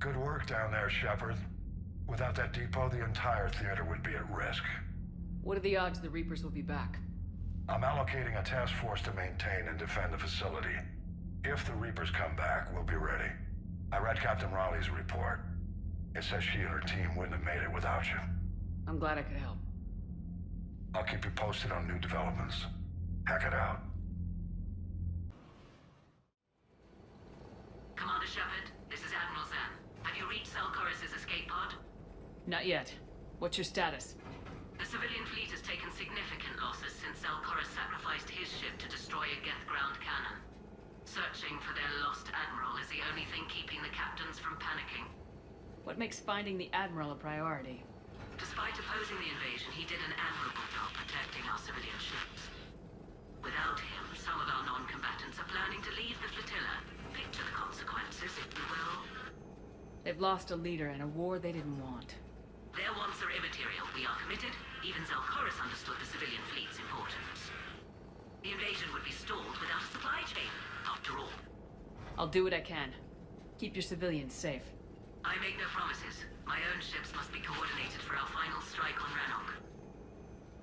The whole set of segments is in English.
Good work down there, Shepard. Without that depot, the entire theater would be at risk. What are the odds the Reapers will be back? I'm allocating a task force to maintain and defend the facility. If the Reapers come back, we'll be ready. I read Captain Raleigh's report. It says she and her team wouldn't have made it without you. I'm glad I could help. I'll keep you posted on new developments. Hack it out. Commander Shepard, this is Admiral Zan. Have you reached Selchoris' escape pod? Not yet. What's your status? The civilian fleet has taken significant losses since Selchoris sacrificed his ship to destroy a Geth ground cannon. Searching for their lost admiral is the only thing keeping the captains from panicking. What makes finding the Admiral a priority? Despite opposing the invasion, he did an admirable job protecting our civilian ships. Without him, some of our non-combatants are planning to leave the flotilla. Picture the consequences, if you will. They've lost a leader in a war they didn't want. Their wants are immaterial. We are committed. Even Selchoris understood the civilian fleet's importance. The invasion would be stalled without a supply chain, after all. I'll do what I can. Keep your civilians safe. I make no promises. My own ships must be coordinated for our final strike on Rannoch.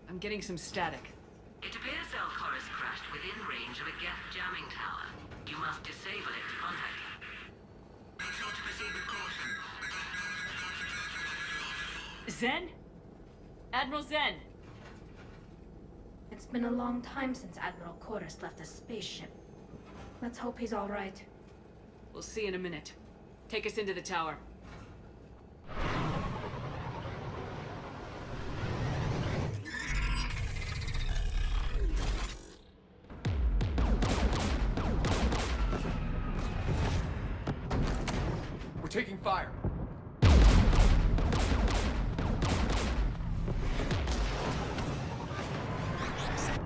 I'm getting some static. It appears Selchoris crashed within range of a Geth jamming tower. You must disable it to contact him. Make sure to proceed with caution. Zen? Admiral Zen! It's been a long time since Admiral Chorus left a spaceship. Let's hope he's all right. We'll see in a minute. Take us into the tower. We're taking fire.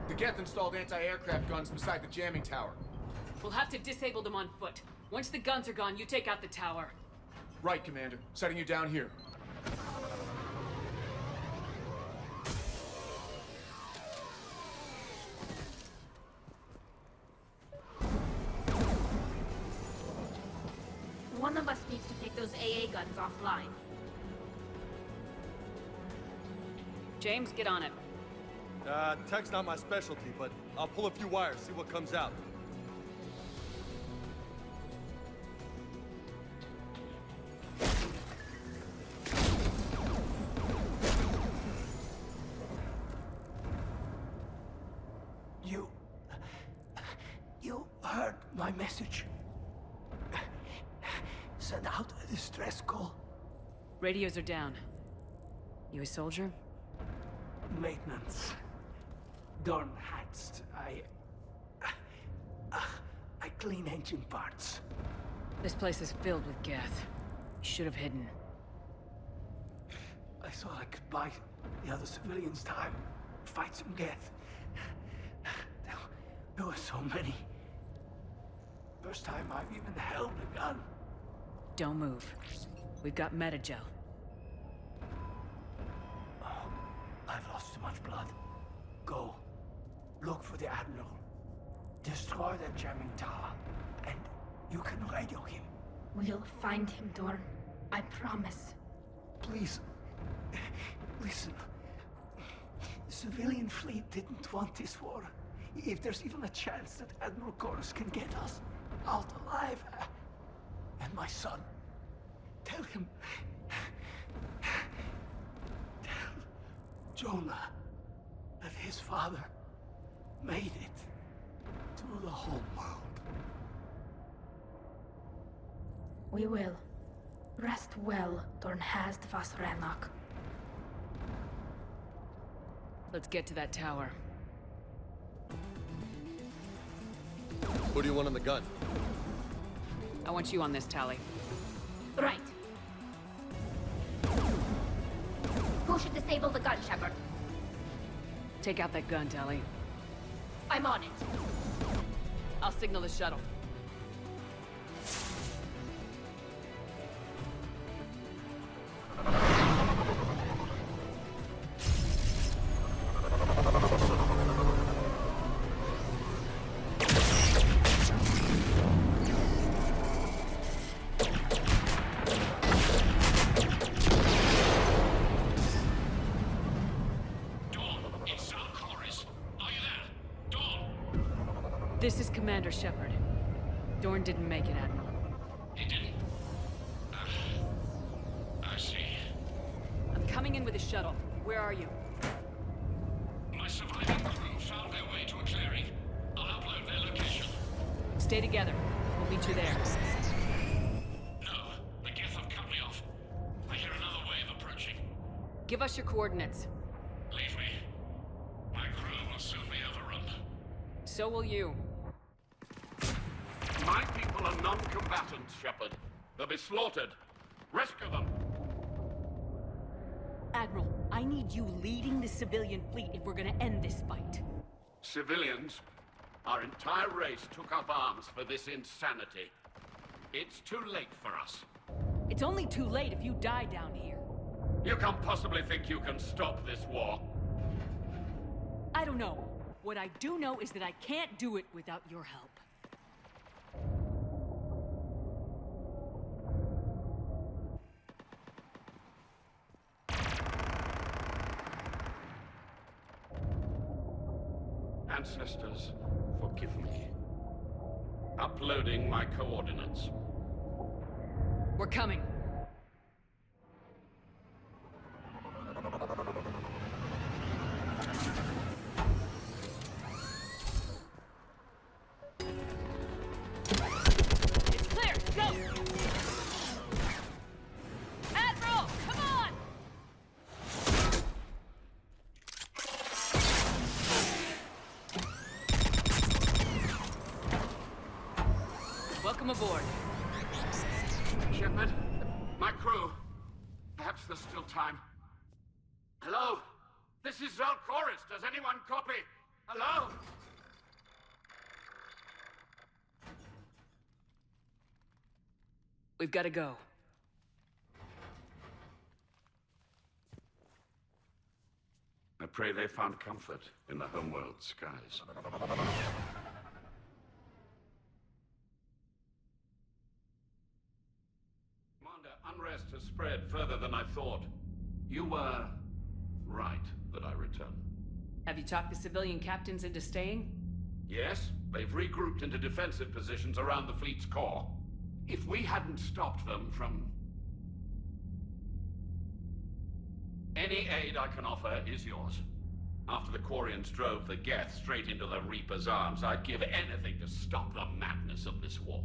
The Geth installed anti-aircraft guns beside the jamming tower. We'll have to disable them on foot. Once the guns are gone, you take out the tower. Right, Commander. Setting you down here. One of us needs to take those AA guns offline. James, get on it. Tech's not my specialty, but I'll pull a few wires, see what comes out. You heard my message. Send out a distress call. Radios are down. You a soldier? Maintenance. Dorn hats. I clean engine parts. This place is filled with Geth. You should have hidden. I thought I could buy the other civilians time. Fight some Geth. There were so many. First time I've even held a gun. Don't move. We've got Metagel. Oh, I've lost too much blood. Go. Look for the Admiral. Destroy that jamming tower. And you can radio him. We'll find him, Dorn. I promise. Please. Listen. The civilian fleet didn't want this war. If there's even a chance that Admiral Chorus can get us out alive, and my son, tell him, tell Jonah that his father made it to the whole world. We will. Rest well, Dorn Hast vas Rannoch. Let's get to that tower. What do you want on the gun? I want you on this, Tally. Right. Who should disable the gun, Shepard? Take out that gun, Tally. I'm on it. I'll signal the shuttle. This is Commander Shepard. Dorn didn't make it, Admiral. He didn't? I see. I'm coming in with a shuttle. Where are you? My surviving crew found their way to a clearing. I'll upload their location. Stay together. We'll meet you there. No, the Geth have cut me off. I hear another wave approaching. Give us your coordinates. Leave me. My crew will soon be overrun. So will you. My people are non-combatants, Shepard. They'll be slaughtered. Rescue them. Admiral, I need you leading the civilian fleet if we're gonna end this fight. Civilians, our entire race took up arms for this insanity. It's too late for us. It's only too late if you die down here. You can't possibly think you can stop this war. I don't know. What I do know is that I can't do it without your help. Ancestors, forgive me. Uploading my coordinates. We're coming. It's clear! Go! Admiral, come on! Welcome aboard. Shepard, my crew. Perhaps there's still time. Hello? This is Zalcoris. Does anyone copy? Hello? We've got to go. I pray they found comfort in the homeworld skies. Commander, unrest has spread further than I thought. You were right that I return. Have you talked the civilian captains into staying? Yes, they've regrouped into defensive positions around the fleet's core. If we hadn't stopped them from... Any aid I can offer is yours. After the Quarians drove the Geth straight into the Reaper's arms, I'd give anything to stop the madness of this war.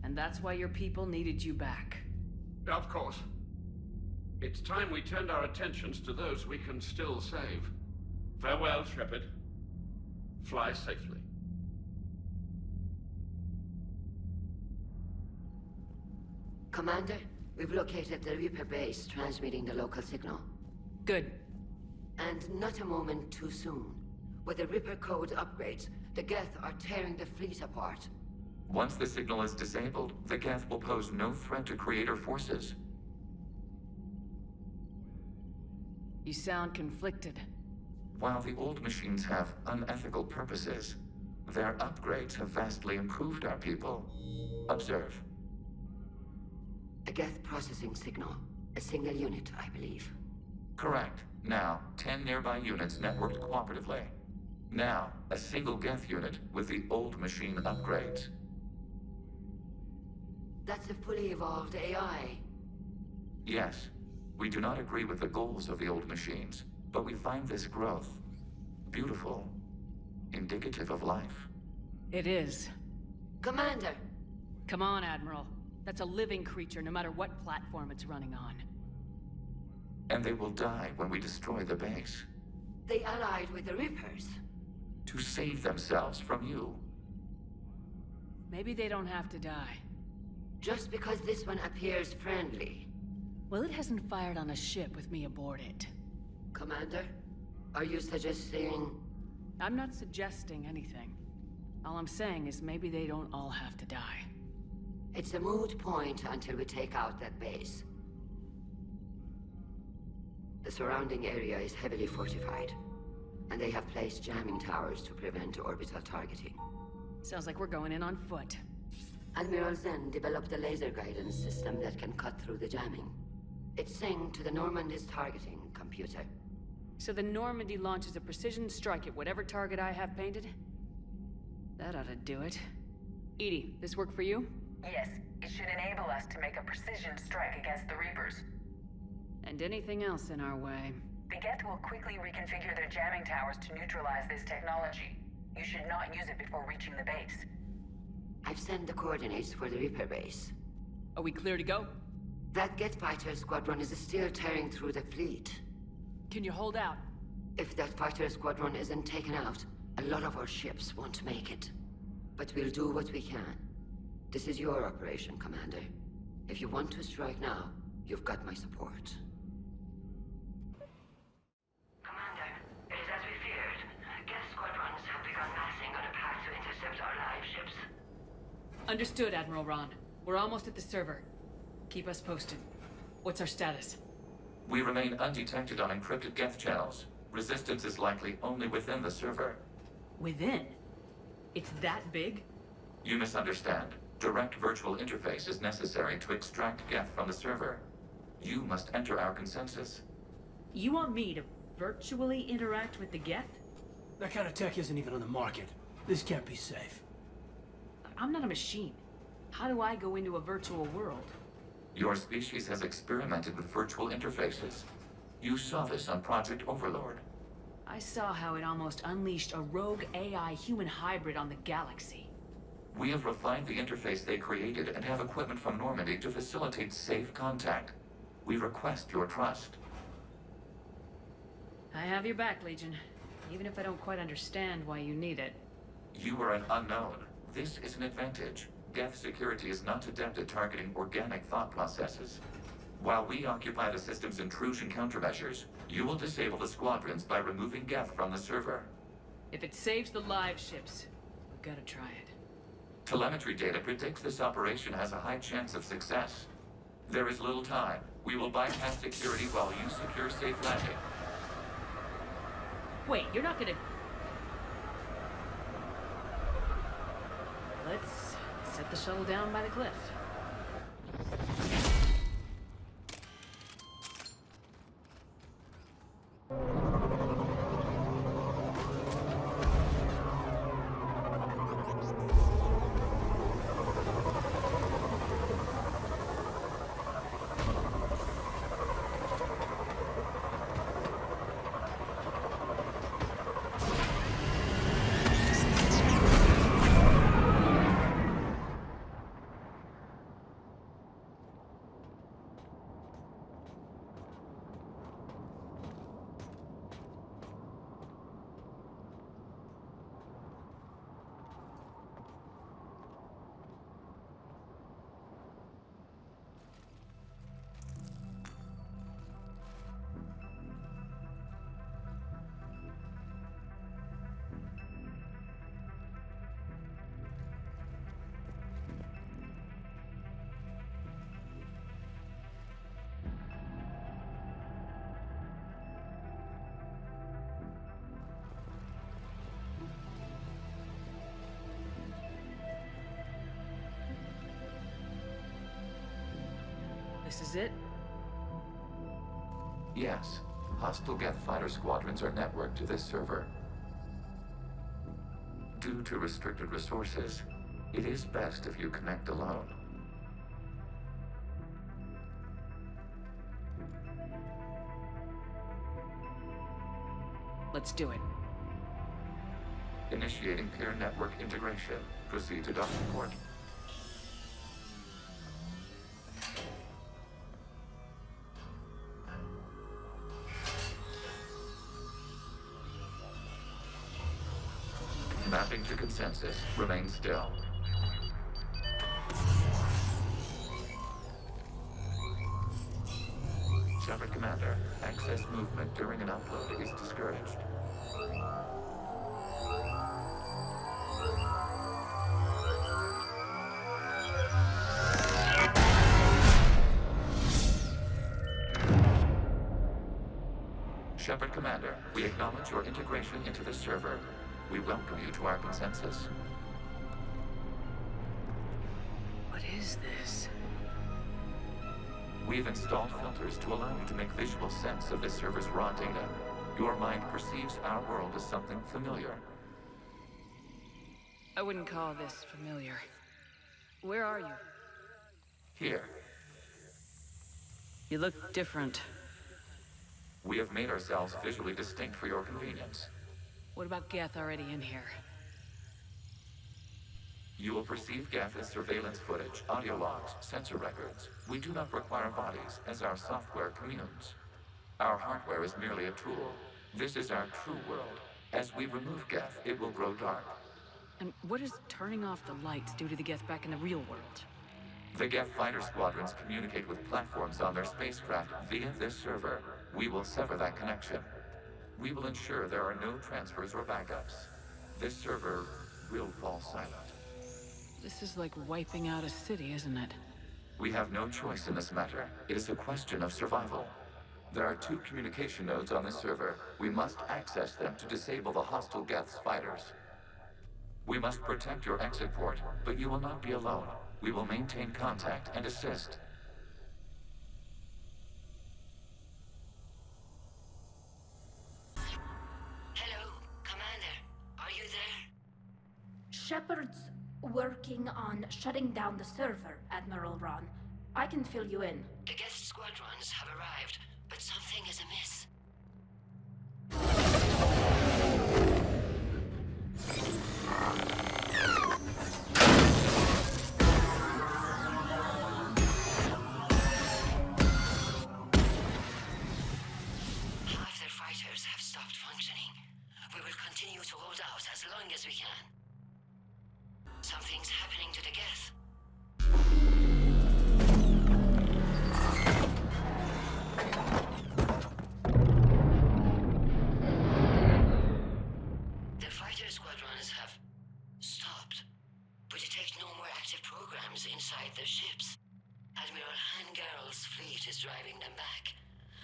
And that's why your people needed you back. Of course. It's time we turned our attentions to those we can still save. Farewell, Shepard. Fly safely. Commander, we've located the Reaper base transmitting the local signal. Good. And not a moment too soon. With the Reaper code upgrades, the Geth are tearing the fleet apart. Once the signal is disabled, the Geth will pose no threat to Creator forces. You sound conflicted. While the old machines have unethical purposes, their upgrades have vastly improved our people. Observe. A Geth processing signal. A single unit, I believe. Correct. Now, 10 nearby units networked cooperatively. Now, a single Geth unit with the old machine upgrades. That's a fully evolved AI. Yes, we do not agree with the goals of the old machines, but we find this growth beautiful, indicative of life. It is. Commander! Come on, Admiral. That's a living creature, no matter what platform it's running on. And they will die when we destroy the base. They allied with the Reapers. To save themselves from you. Maybe they don't have to die. Just because this one appears friendly. Well, it hasn't fired on a ship with me aboard it. Commander, are you suggesting... I'm not suggesting anything. All I'm saying is maybe they don't all have to die. It's a moot point until we take out that base. The surrounding area is heavily fortified, and they have placed jamming towers to prevent orbital targeting. Sounds like we're going in on foot. Admiral Zen developed a laser guidance system that can cut through the jamming. It's synced to the Normandy's targeting computer. So the Normandy launches a precision strike at whatever target I have painted? That ought to do it. Edie, this work for you? Yes, it should enable us to make a precision strike against the Reapers. And anything else in our way. The Geth will quickly reconfigure their jamming towers to neutralize this technology. You should not use it before reaching the base. I've sent the coordinates for the Reaper base. Are we clear to go? That Geth fighter squadron is still tearing through the fleet. Can you hold out? If that fighter squadron isn't taken out, a lot of our ships won't make it. But we'll do what we can. This is your operation, Commander. If you want to strike now, you've got my support. Commander, it is as we feared. Geth squadrons have begun massing on a path to intercept our live ships. Understood, Admiral Ron. We're almost at the server. Keep us posted. What's our status? We remain undetected on encrypted Geth channels. Resistance is likely only within the server. Within? It's that big? You misunderstand. Direct virtual interface is necessary to extract Geth from the server. You must enter our consensus. You want me to virtually interact with the Geth? That kind of tech isn't even on the market. This can't be safe. I'm not a machine. How do I go into a virtual world? Your species has experimented with virtual interfaces. You saw this on Project Overlord. I saw how it almost unleashed a rogue AI human hybrid on the galaxy. We have refined the interface they created and have equipment from Normandy to facilitate safe contact. We request your trust. I have your back, Legion. Even if I don't quite understand why you need it. You are an unknown. This is an advantage. Geth security is not adept at targeting organic thought processes. While we occupy the system's intrusion countermeasures, you will disable the squadrons by removing Geth from the server. If it saves the live ships, we've got to try it. Telemetry data predicts this operation has a high chance of success. There is little time. We will bypass security while you secure safe landing. Wait, you're not gonna... Let's set the shuttle down by the cliff. This is it? Yes. Hostile Geth fighter squadrons are networked to this server. Due to restricted resources, it is best if you connect alone. Let's do it. Initiating peer network integration. Proceed to docking port. Mapping to consensus. Remain still. Shepard Commander, access movement during an upload is discouraged. Shepard Commander, we acknowledge your integration into the server. We welcome you to our consensus. What is this? We've installed filters to allow you to make visual sense of the server's raw data. Your mind perceives our world as something familiar. I wouldn't call this familiar. Where are you? Here, You look different. we have made ourselves visually distinct for your convenience. What about Geth already in here? You will perceive Geth as surveillance footage, audio logs, sensor records. We do not require bodies, as our software communes. Our hardware is merely a tool. This is our true world. As we remove Geth, it will grow dark. And what does turning off the lights do to the Geth back in the real world? The Geth fighter squadrons communicate with platforms on their spacecraft via this server. We will sever that connection. We will ensure there are no transfers or backups. This server will fall silent. This is like wiping out a city, isn't it? We have no choice in this matter. It is a question of survival. There are 2 communication nodes on this server. We must access them to disable the hostile Geth's fighters. We must protect your exit port, but you will not be alone. We will maintain contact and assist. Hello, Commander. Are you there? Shepard's working on shutting down the server, Admiral Ron. I can fill you in. The guest squadrons have arrived, but something is amiss. Half their fighters have stopped functioning. We will continue to hold out as long as we can. Something's happening to the Geth. The fighter squadrons have stopped. We detect no more active programs inside their ships. Admiral Hangarl's fleet is driving them back.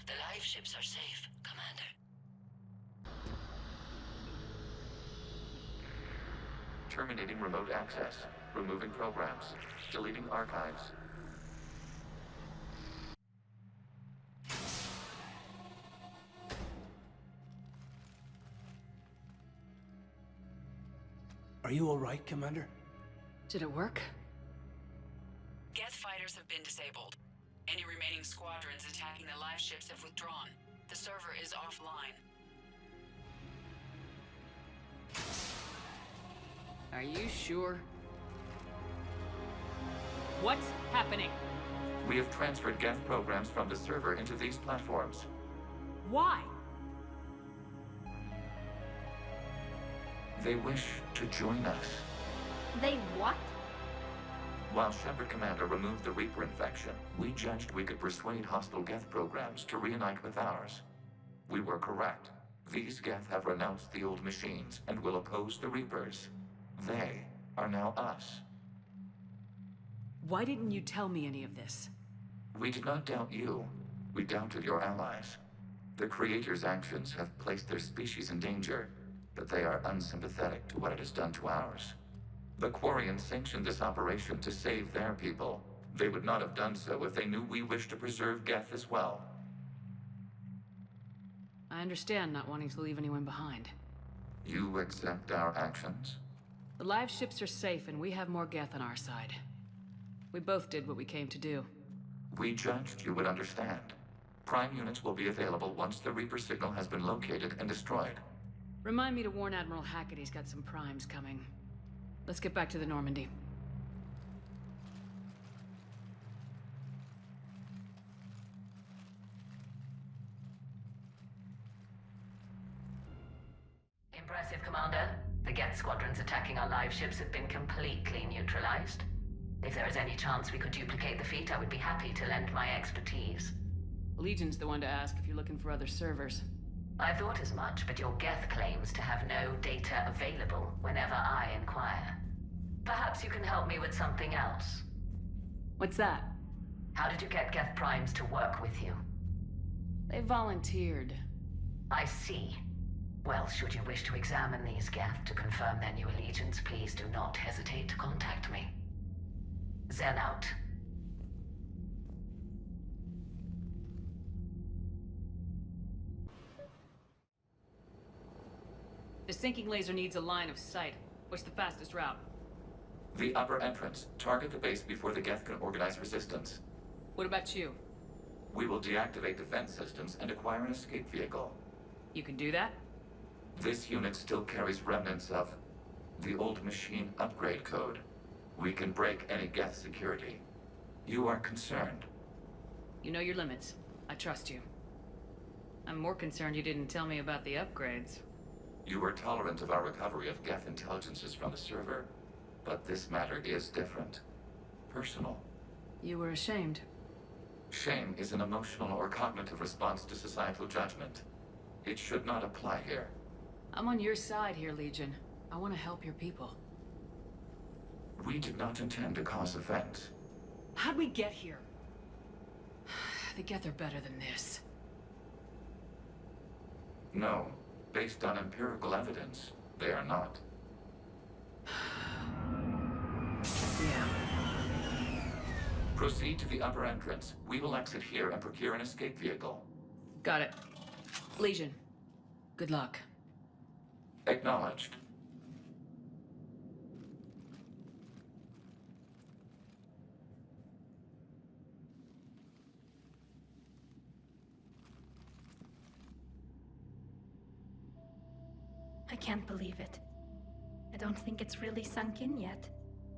The live ships are safe, Commander. Terminating remote access. Removing programs. Deleting archives. Are you all right, Commander? Did it work? Geth fighters have been disabled. Any remaining squadrons attacking the live ships have withdrawn. The server is offline. Are you sure? What's happening? We have transferred Geth programs from the server into these platforms. Why? They wish to join us. They what? While Shepard Commander removed the Reaper infection, we judged we could persuade hostile Geth programs to reunite with ours. We were correct. These Geth have renounced the old machines and will oppose the Reapers. They are now us. Why didn't you tell me any of this? We did not doubt you. We doubted your allies. The Creator's actions have placed their species in danger, but they are unsympathetic to what it has done to ours. The Quarians sanctioned this operation to save their people. They would not have done so if they knew we wished to preserve Geth as well. I understand not wanting to leave anyone behind. You accept our actions? The live ships are safe and we have more Geth on our side. We both did what we came to do. We judged you would understand. Prime units will be available once the Reaper signal has been located and destroyed. Remind me to warn Admiral Hackett he's got some primes coming. Let's get back to the Normandy. Impressive, Commander. The Geth squadrons attacking our live ships have been completely neutralized. If there is any chance we could duplicate the feat, I would be happy to lend my expertise. Legion's the one to ask if you're looking for other servers. I thought as much, but your Geth claims to have no data available whenever I inquire. Perhaps you can help me with something else. What's that? How did you get Geth primes to work with you? They volunteered. I see. Well, should you wish to examine these Geth to confirm their new allegiance, please do not hesitate to contact me. Zen out. The sinking laser needs a line of sight. What's the fastest route? The upper entrance. Target the base before the Geth can organize resistance. What about you? We will deactivate defense systems and acquire an escape vehicle. You can do that? This unit still carries remnants of the old machine upgrade code. We can break any Geth security. You are concerned. You know your limits. I trust you. I'm more concerned you didn't tell me about the upgrades. You were tolerant of our recovery of Geth intelligences from the server, but this matter is different. Personal. You were ashamed. Shame is an emotional or cognitive response to societal judgment. It should not apply here. I'm on your side here, Legion. I want to help your people. We did not intend to cause offense. How'd we get here? The Geth are better than this. No. Based on empirical evidence, they are not. Yeah. Proceed to the upper entrance. We will exit here and procure an escape vehicle. Got it. Legion, good luck. Acknowledged. I can't believe it. I don't think it's really sunk in yet.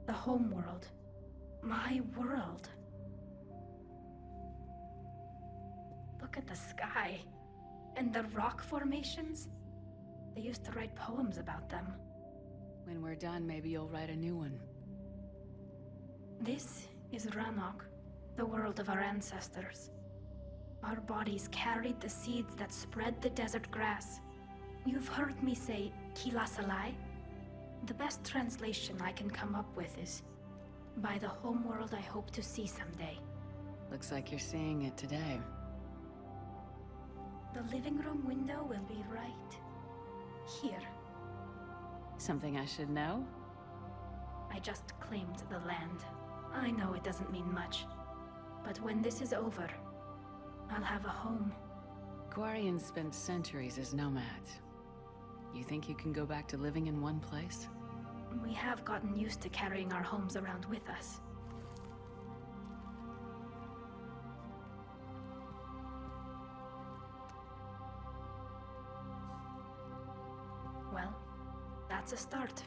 The home world. My world. Look at the sky. And the rock formations. They used to write poems about them. When we're done, maybe you'll write a new one. This is Ranok, the world of our ancestors. Our bodies carried the seeds that spread the desert grass. You've heard me say Kilasalai? The best translation I can come up with is, by the homeworld I hope to see someday. Looks like you're seeing it today. The living room window will be right here. Something I should know? I just claimed the land. I know it doesn't mean much, but when this is over, I'll have a home. Quarians spent centuries as nomads. You think you can go back to living in one place? We have gotten used to carrying our homes around with us. Well, that's a start.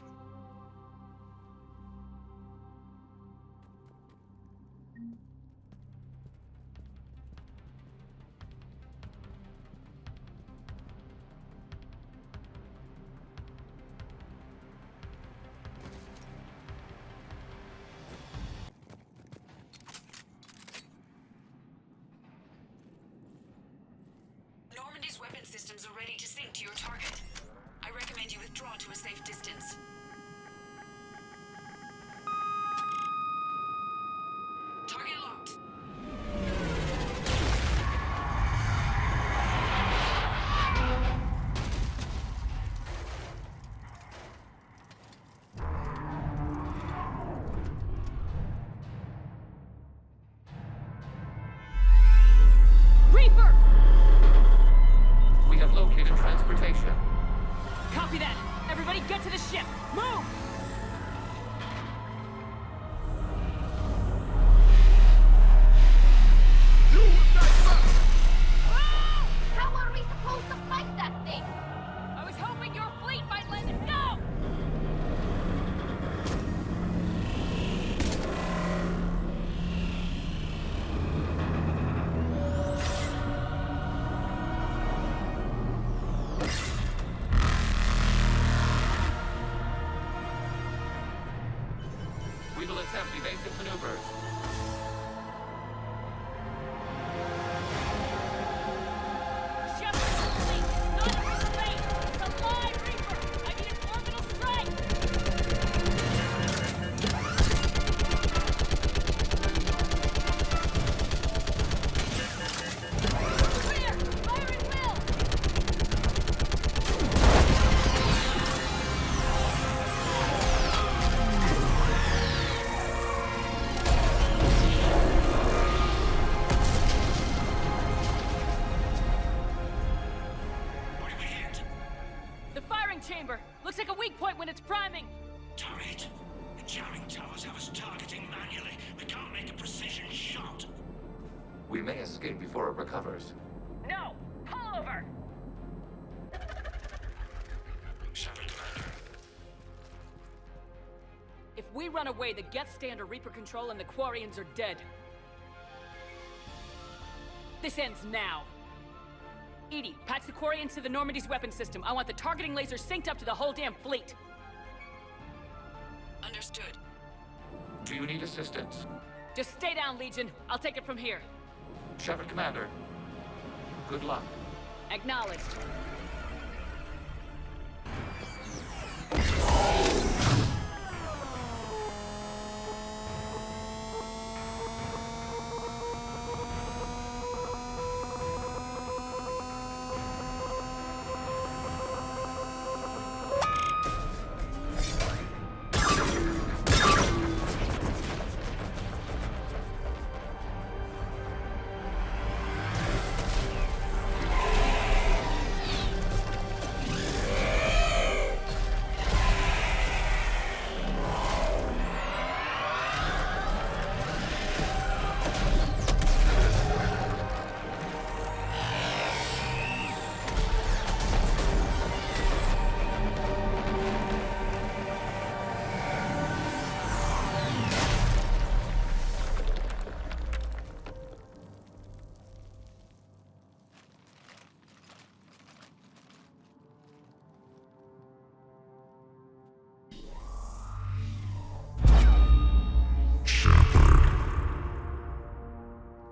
Normandy's weapon systems are ready to sync to your target. I recommend you withdraw to a safe distance. Target locked. Reaper! We have located transportation. Copy that! Everybody get to the ship! Move! How are we supposed to fight that thing? I was hoping your fleet might let it go! We may escape before it recovers. No! Pull over! Shepard, Commander. If we run away, the Geth stay under Reaper control and the Quarians are dead. This ends now. Edie, patch the Quarians to the Normandy's weapon system. I want the targeting laser synced up to the whole damn fleet. Understood. Do you need assistance? Just stay down, Legion. I'll take it from here. Shepard, Commander. Good luck. Acknowledged.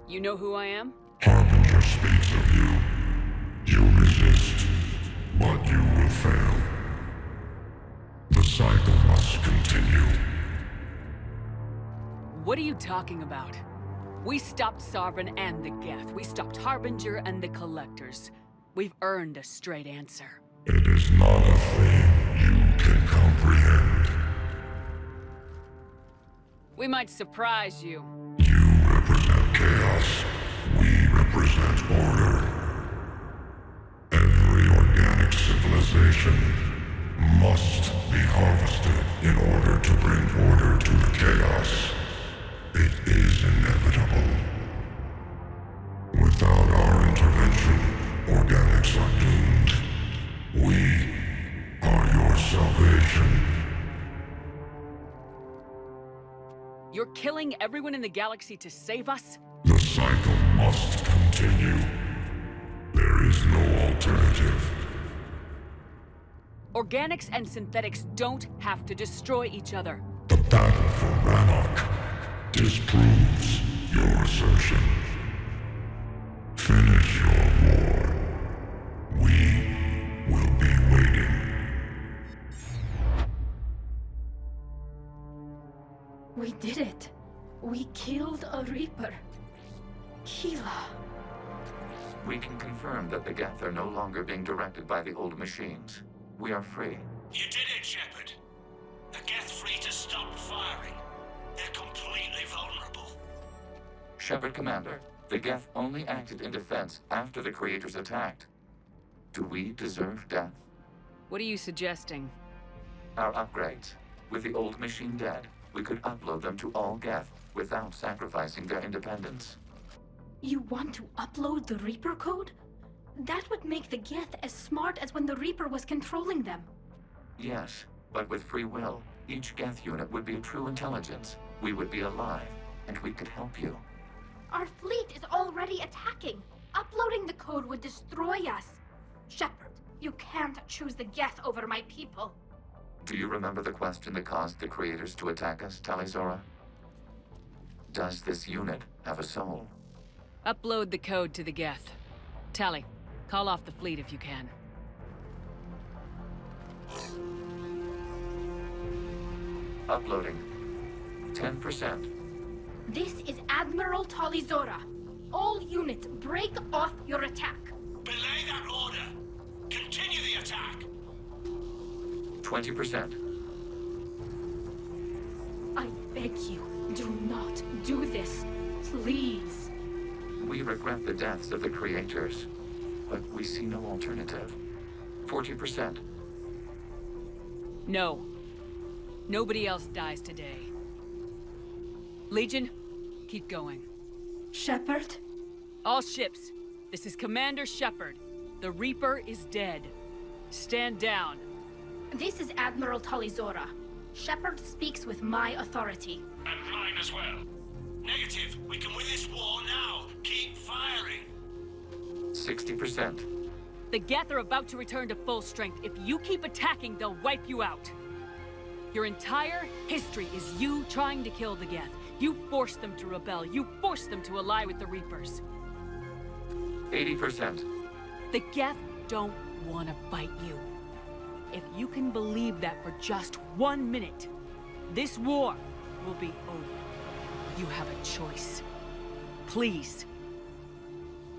You know who I am? Harbinger speaks of you. You resist, but you will fail. The cycle must continue. What are you talking about? We stopped Sovereign and the Geth. We stopped Harbinger and the Collectors. We've earned a straight answer. It is not a thing you can comprehend. We might surprise you. You represent chaos. We represent order. Every organic civilization must be harvested in order to bring order to the chaos. It is inevitable. Without our intervention, organics are doomed. We are your salvation. You're killing everyone in the galaxy to save us? The cycle must continue. There is no alternative. Organics and synthetics don't have to destroy each other. The battle for Rannoch disproves your assertion. Finish your war. We will be waiting. We did it. We killed a Reaper. Keela. We can confirm that the Geth are no longer being directed by the old machines. We are free. You did it, Shepard. The Geth fleet has stopped firing. They're completely vulnerable. Shepard, Commander, the Geth only acted in defense after the Creators attacked. Do we deserve death? What are you suggesting? Our upgrades. With the old machine dead, we could upload them to all Geth without sacrificing their independence. You want to upload the Reaper code? That would make the Geth as smart as when the Reaper was controlling them. Yes, but with free will, each Geth unit would be a true intelligence. We would be alive, and we could help you. Our fleet is already attacking. Uploading the code would destroy us. Shepard, you can't choose the Geth over my people. Do you remember the question that caused the Creators to attack us, Talizora? Does this unit have a soul? Upload the code to the Geth. Tally, call off the fleet if you can. Uploading. 10%. This is Admiral Talizora. All units, break off your attack. Belay that order. Continue the attack. 20%. I beg you, do not do this. Please. We regret the deaths of the Creators, but we see no alternative. 40%. No. Nobody else dies today. Legion, keep going. Shepard, All ships, this is Commander Shepard. The Reaper is dead. Stand down. This is Admiral Talizora. Shepard speaks with my authority. And mine as well. Negative. We can win this war now. Keep firing. 60%. The Geth are about to return to full strength. If you keep attacking, they'll wipe you out. Your entire history is you trying to kill the Geth. You forced them to rebel. You forced them to ally with the Reapers. 80%. The Geth don't want to fight you. If you can believe that for just 1 minute, this war will be over. You have a choice. Please.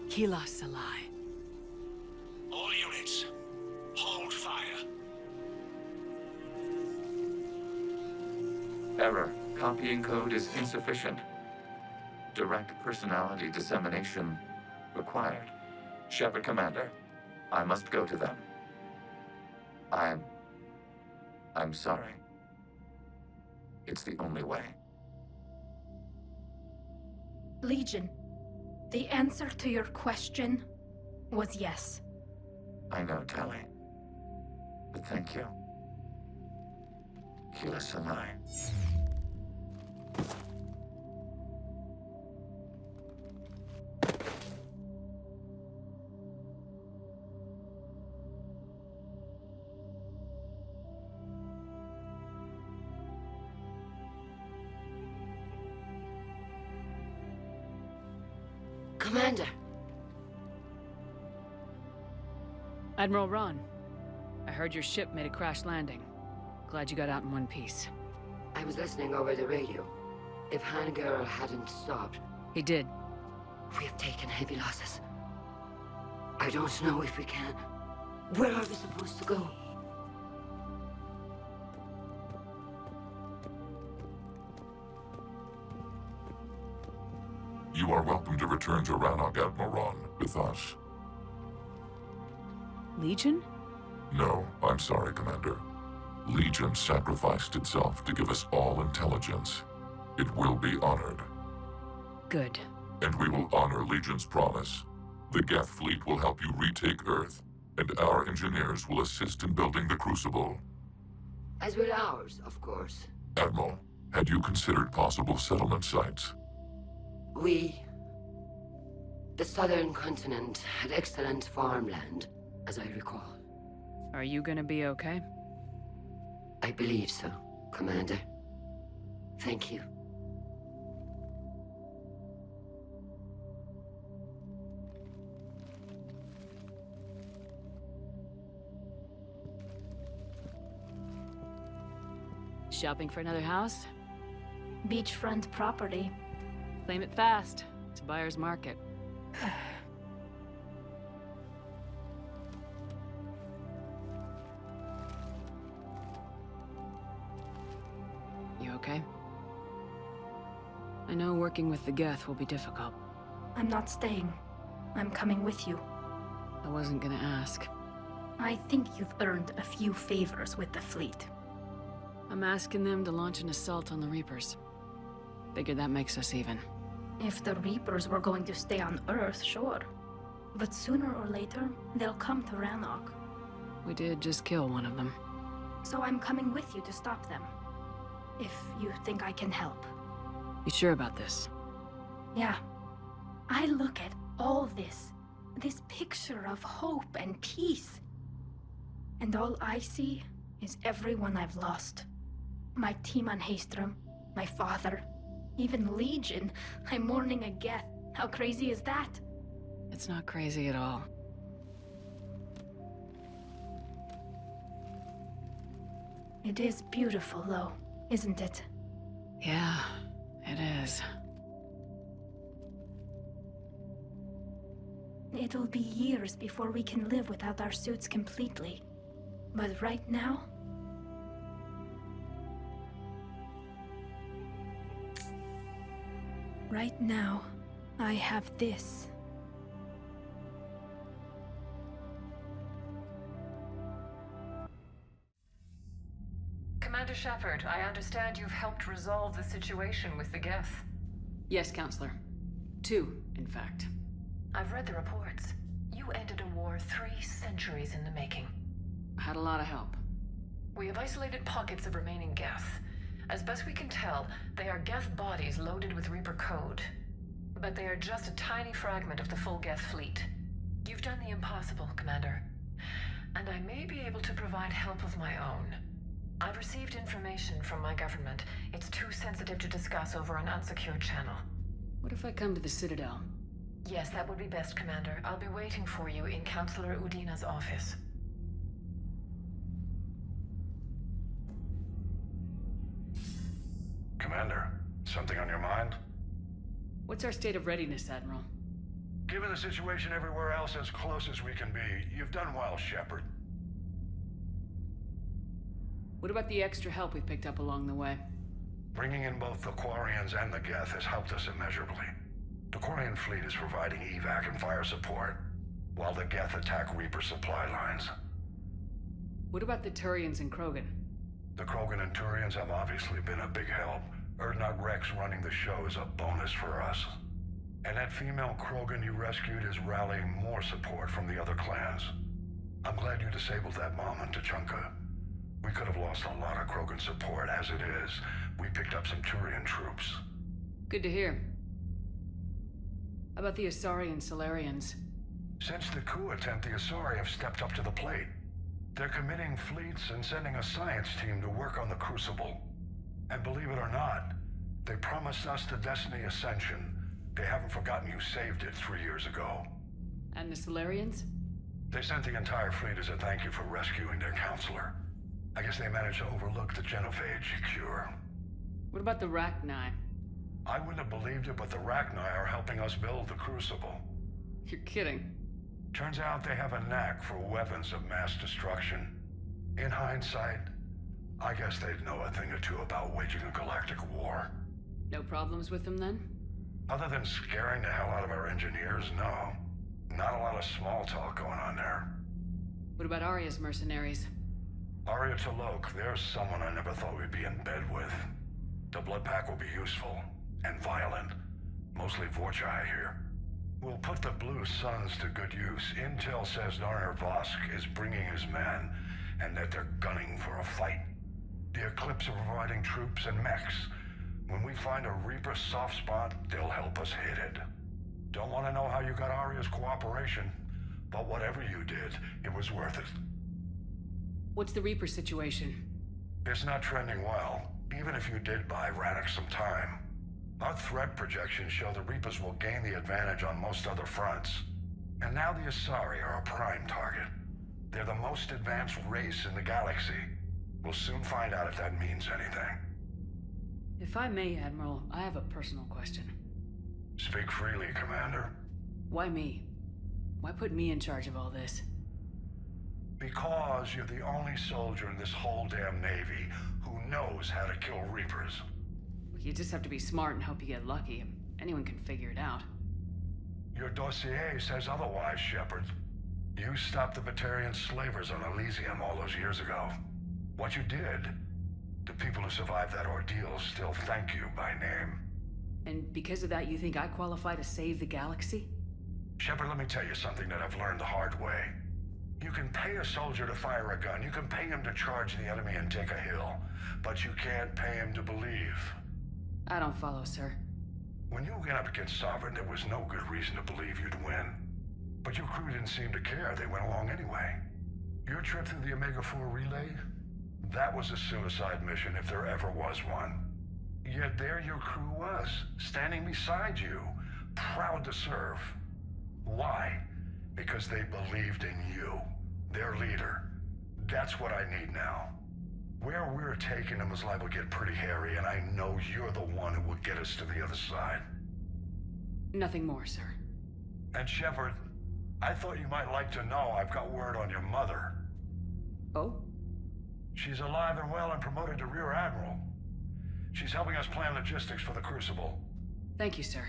Kila Salai. All units, hold fire. Error. Copying code is insufficient. Direct personality dissemination required. Shepard Commander, I must go to them. I'm sorry. It's the only way. Legion, the answer to your question was yes. I know, Tali. But thank you. Kila Sanai. Commander! Admiral Ron, I heard your ship made a crash landing. Glad you got out in one piece. I was listening over the radio. If Hangirl hadn't stopped... He did. We have taken heavy losses. I don't know if we can. Where are we supposed to go? You are welcome to return to Rannoch, Admiral Ron, with us. Legion? No, I'm sorry, Commander. Legion sacrificed itself to give us all intelligence. It will be honored. Good. And we will honor Legion's promise. The Geth fleet will help you retake Earth, and our engineers will assist in building the Crucible. As will ours, of course. Admiral, had you considered possible settlement sites? The southern continent had excellent farmland, as I recall. Are you gonna be okay? I believe so, Commander. Thank you. Shopping for another house? Beachfront property. Claim it fast. It's a buyer's market. You okay? I know working with the Geth will be difficult. I'm not staying. I'm coming with you. I wasn't gonna ask. I think you've earned a few favors with the fleet. I'm asking them to launch an assault on the Reapers. Figure that makes us even. If the Reapers were going to stay on Earth, sure. But sooner or later, they'll come to Rannoch. We did just kill one of them. So I'm coming with you to stop them. If you think I can help. You sure about this? Yeah. I look at all this picture of hope and peace. And all I see is everyone I've lost. My team on Haestrom, my father, even Legion. I'm mourning a Geth. How crazy is that? It's not crazy at all. It is beautiful, though, isn't it? Yeah, it is. It'll be years before we can live without our suits completely. But right now... Right now, I have this. Commander Shepard, I understand you've helped resolve the situation with the Geth. Yes, Counselor. 2, in fact. I've read the reports. You ended a war 3 centuries in the making. I had a lot of help. We have isolated pockets of remaining Geth. As best we can tell, they are Geth bodies loaded with Reaper code. But they are just a tiny fragment of the full Geth fleet. You've done the impossible, Commander. And I may be able to provide help of my own. I've received information from my government. It's too sensitive to discuss over an unsecured channel. What if I come to the Citadel? Yes, that would be best, Commander. I'll be waiting for you in Counselor Udina's office. Commander, something on your mind? What's our state of readiness, Admiral? Given the situation everywhere else, as close as we can be, you've done well, Shepard. What about the extra help we picked up along the way? Bringing in both the Quarians and the Geth has helped us immeasurably. The Quarian fleet is providing evac and fire support, while the Geth attack Reaper supply lines. What about the Turians and Krogan? The Krogan and Turians have obviously been a big help. Urdnot Rex running the show is a bonus for us. And that female Krogan you rescued is rallying more support from the other clans. I'm glad you disabled that bomb in Tuchanka. We could have lost a lot of Krogan support as it is. We picked up some Turian troops. Good to hear. How about the Asari and Solarians? Since the coup attempt, the Asari have stepped up to the plate. They're committing fleets and sending a science team to work on the Crucible. And believe it or not, they promised us the Destiny Ascension. They haven't forgotten you saved it 3 years ago. And the Solarians? They sent the entire fleet as a thank you for rescuing their counselor. I guess they managed to overlook the genophage cure. What about the Rachni? I wouldn't have believed it, but the Rachni are helping us build the Crucible. You're kidding. Turns out they have a knack for weapons of mass destruction. In hindsight, I guess they'd know a thing or two about waging a galactic war. No problems with them then? Other than scaring the hell out of our engineers, no. Not a lot of small talk going on there. What about Arya's mercenaries? Arya T'Loak, there's someone I never thought we'd be in bed with. The blood pack will be useful, and violent. Mostly Vorcha, I hear. We'll put the Blue Suns to good use. Intel says Narner Vosk is bringing his men, and that they're gunning for a fight. The Eclipse are providing troops and mechs. When we find a Reaper soft spot, they'll help us hit it. Don't want to know how you got Arya's cooperation, but whatever you did, it was worth it. What's the Reaper situation? It's not trending well, even if you did buy Radix some time. Our threat projections show the Reapers will gain the advantage on most other fronts. And now the Asari are a prime target. They're the most advanced race in the galaxy. We'll soon find out if that means anything. If I may, Admiral, I have a personal question. Speak freely, Commander. Why me? Why put me in charge of all this? Because you're the only soldier in this whole damn Navy who knows how to kill Reapers. You just have to be smart and hope you get lucky. Anyone can figure it out. Your dossier says otherwise, Shepard. You stopped the Batarian slavers on Elysium all those years ago. What you did, the people who survived that ordeal still thank you by name. And because of that, you think I qualify to save the galaxy? Shepard, let me tell you something that I've learned the hard way. You can pay a soldier to fire a gun, you can pay him to charge the enemy and take a hill, but you can't pay him to believe. I don't follow, sir. When you went up against Sovereign, there was no good reason to believe you'd win. But your crew didn't seem to care. They went along anyway. Your trip through the Omega-4 relay? That was a suicide mission if there ever was one. Yet there your crew was, standing beside you, proud to serve. Why? Because they believed in you, their leader. That's what I need now. Where we're taking them is liable to get pretty hairy, and I know you're the one who will get us to the other side. Nothing more, sir. And Shepard, I thought you might like to know I've got word on your mother. Oh? She's alive and well and promoted to Rear Admiral. She's helping us plan logistics for the Crucible. Thank you, sir.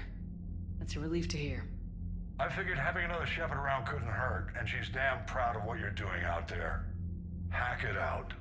That's a relief to hear. I figured having another Shepard around couldn't hurt, and she's damn proud of what you're doing out there. Hack it out.